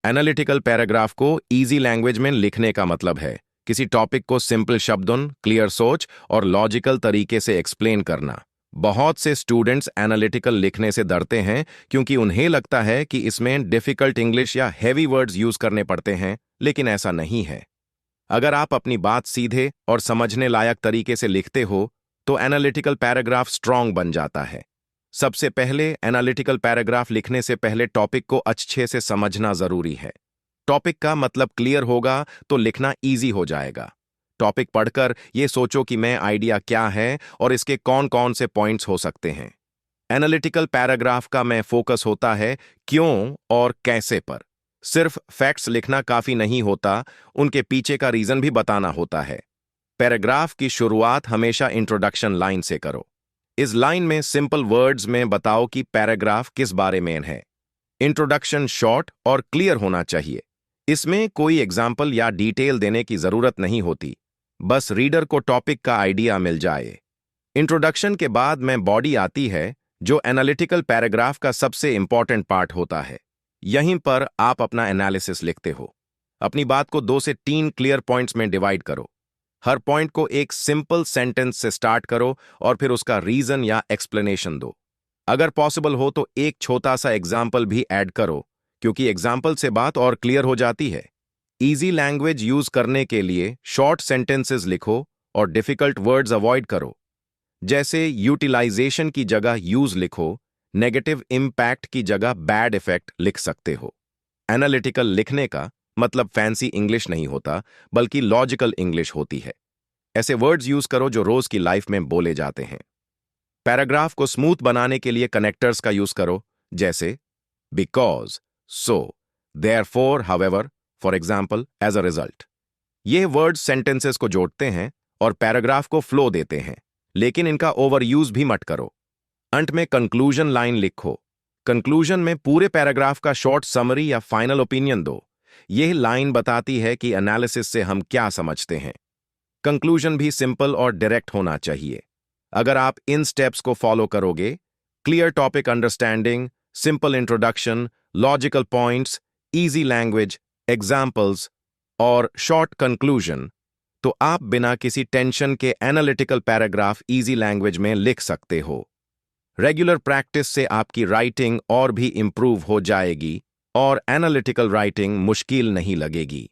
Analytical paragraph को easy language में लिखने का मतलब है किसी टॉपिक को सिंपल शब्दों, क्लियर सोच और लॉजिकल तरीके से एक्सप्लेन करना। बहुत से स्टूडेंट्स एनालिटिकल लिखने से डरते हैं क्योंकि उन्हें लगता है कि इसमें डिफिकल्ट इंग्लिश या हैवी वर्ड्स यूज करने पड़ते हैं, लेकिन ऐसा नहीं है। अगर आप अपनी बात सीधे और समझने लायक तरीके से लिखते हो तो एनालिटिकल पैराग्राफ स्ट्रांग बन जाता है। सबसे पहले एनालिटिकल पैराग्राफ लिखने से पहले टॉपिक को अच्छे से समझना जरूरी है। टॉपिक का मतलब क्लियर होगा तो लिखना इजी हो जाएगा। टॉपिक पढ़कर यह सोचो कि मैं आइडिया क्या है और इसके कौन कौन से पॉइंट्स हो सकते हैं। एनालिटिकल पैराग्राफ का मैं फोकस होता है क्यों और कैसे पर। सिर्फ फैक्ट्स लिखना काफी नहीं होता, उनके पीछे का रीजन भी बताना होता है। पैराग्राफ की शुरुआत हमेशा इंट्रोडक्शन लाइन से करो। इस लाइन में सिंपल वर्ड्स में बताओ कि पैराग्राफ किस बारे में है। इंट्रोडक्शन शॉर्ट और क्लियर होना चाहिए। इसमें कोई एग्जाम्पल या डिटेल देने की जरूरत नहीं होती, बस रीडर को टॉपिक का आइडिया मिल जाए। इंट्रोडक्शन के बाद में बॉडी आती है, जो एनालिटिकल पैराग्राफ का सबसे इंपॉर्टेंट पार्ट होता है। यहीं पर आप अपना एनालिसिस लिखते हो। अपनी बात को 2 से 3 क्लियर पॉइंट्स में डिवाइड करो। हर पॉइंट को एक सिंपल सेंटेंस से स्टार्ट करो और फिर उसका रीजन या एक्सप्लेनेशन दो। अगर पॉसिबल हो तो एक छोटा सा एग्जाम्पल भी ऐड करो, क्योंकि एग्जाम्पल से बात और क्लियर हो जाती है। इजी लैंग्वेज यूज करने के लिए शॉर्ट सेंटेंसेस लिखो और डिफिकल्ट वर्ड्स अवॉइड करो। जैसे यूटिलाइजेशन की जगह यूज लिखो, नेगेटिव इम्पैक्ट की जगह बैड इफेक्ट लिख सकते हो। एनालिटिकल लिखने का मतलब फैंसी इंग्लिश नहीं होता, बल्कि लॉजिकल इंग्लिश होती है। ऐसे वर्ड्स यूज करो जो रोज की लाइफ में बोले जाते हैं। पैराग्राफ को स्मूथ बनाने के लिए कनेक्टर्स का यूज करो, जैसे because, so, therefore, however, for example, as a result. ये वर्ड्स सेंटेंसेस को जोड़ते हैं और पैराग्राफ को फ्लो देते हैं, लेकिन इनका ओवर यूज भी मत करो। अंत में कंक्लूजन लाइन लिखो। कंक्लूजन में पूरे पैराग्राफ का शॉर्ट समरी या फाइनल ओपिनियन दो। यह लाइन बताती है कि एनालिसिस से हम क्या समझते हैं। कंक्लूजन भी सिंपल और डायरेक्ट होना चाहिए। अगर आप इन स्टेप्स को फॉलो करोगे, clear topic understanding, simple introduction, logical points, easy language, examples और शॉर्ट कंक्लूजन, तो आप बिना किसी टेंशन के एनालिटिकल पैराग्राफ इजी लैंग्वेज में लिख सकते हो। रेगुलर प्रैक्टिस से आपकी राइटिंग और भी इंप्रूव हो जाएगी और एनालिटिकल राइटिंग मुश्किल नहीं लगेगी।